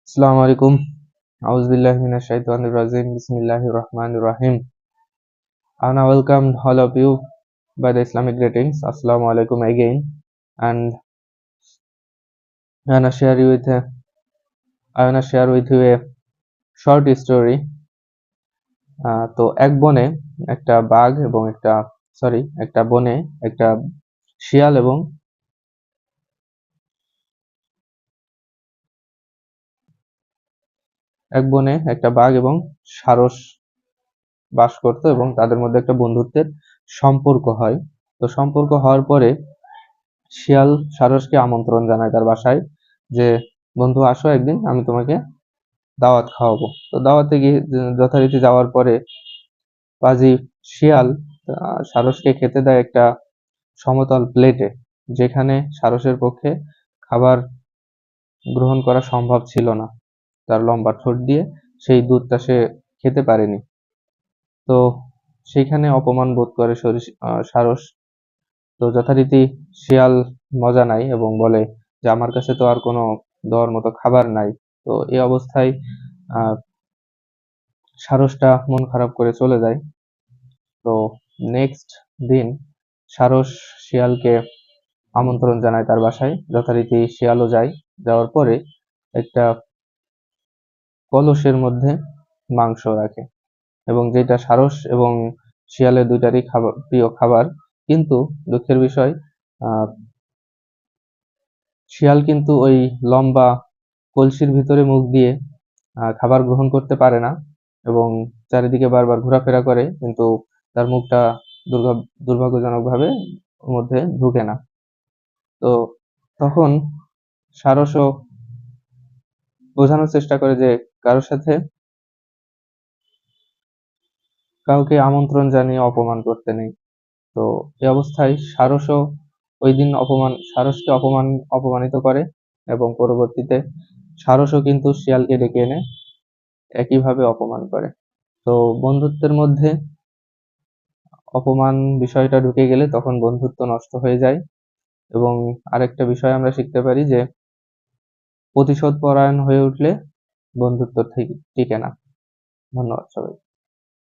Assalamu alaikum. Auzubillahi minash shaitanir rajim. Bismillahir rahmanir rahim. I wanna welcome all of you by the Islamic greetings. Assalamu alaikum again. And I wanna share with you a short story. তো এক বনে একটা বাঘ এবং একটা বনে একটা শিয়াল এবং সারস বাস করতো এবং তাদের মধ্যে একটা বন্ধুত্বের সম্পর্ক হয়। তো সম্পর্ক হওয়ার পরে শিয়াল সারসকে আমন্ত্রণ জানায় তার বাসায় যে বন্ধু আসো একদিন, আমি তোমাকে দাওয়াত খাওয়াবো। তো দাওয়াতে গিয়ে যথারীতি যাওয়ার পরে পাজি শিয়াল সারসকে খেতে দেয় একটা সমতল প্লেটে, যেখানে সারসের পক্ষে খাবার গ্রহণ করা সম্ভব ছিল না। তার লম্বা ঠোঁট দিয়ে সেই দুধটা সে খেতে পারেনি। তো সেইখানে অপমান বোধ করে সারস। তো যথারীতি শিয়াল মজা নেয় এবং বলে যে আমার কাছে তো আর কোনো দেওয়ার মতো খাবার নাই। তো এই অবস্থায় সারসটা মন খারাপ করে চলে যায়। তো নেক্সট দিন সারস শিয়ালকে আমন্ত্রণ জানায় তার বাসায়, যথারীতি শিয়ালও যায়। যাওয়ার পরে একটা কলসের মধ্যে মাংস রাখে এবং যেটা সারস এবং শিয়ালের দুইটারই প্রিয় খাবার। কিন্তু দুঃখের বিষয়, শিয়াল কিন্তু ওই লম্বা কলসির ভিতরে মুখ দিয়ে খাবার গ্রহণ করতে পারে না এবং চারিদিকে বারবার ঘোরাফেরা করে, কিন্তু তার মুখটা দুর্ভাগ্যজনকভাবে ওর মধ্যে ঢুকে না। তো তখন সারসও বোঝানোর চেষ্টা করে যে কাউকে আমন্ত্রণ জানিয়ে অপমান করতে নেই। তো এই অবস্থায় সারসও ওই দিন সারসকে অপমানিত করে এবং পরবর্তীতে সারসও কিন্তু শিয়ালকে ডেকে এনে একইভাবে অপমান করে। তো বন্ধুত্বের মধ্যে অপমান বিষয়টা ঢুকে গেলে তখন বন্ধুত্ব নষ্ট হয়ে যায়। এবং আরেকটা বিষয় আমরা শিখতে পারি যে প্রতিশোধ পরায়ণ হয়ে উঠলে বন্ধুত্ব টিকে না। ধন্যবাদ সবাই।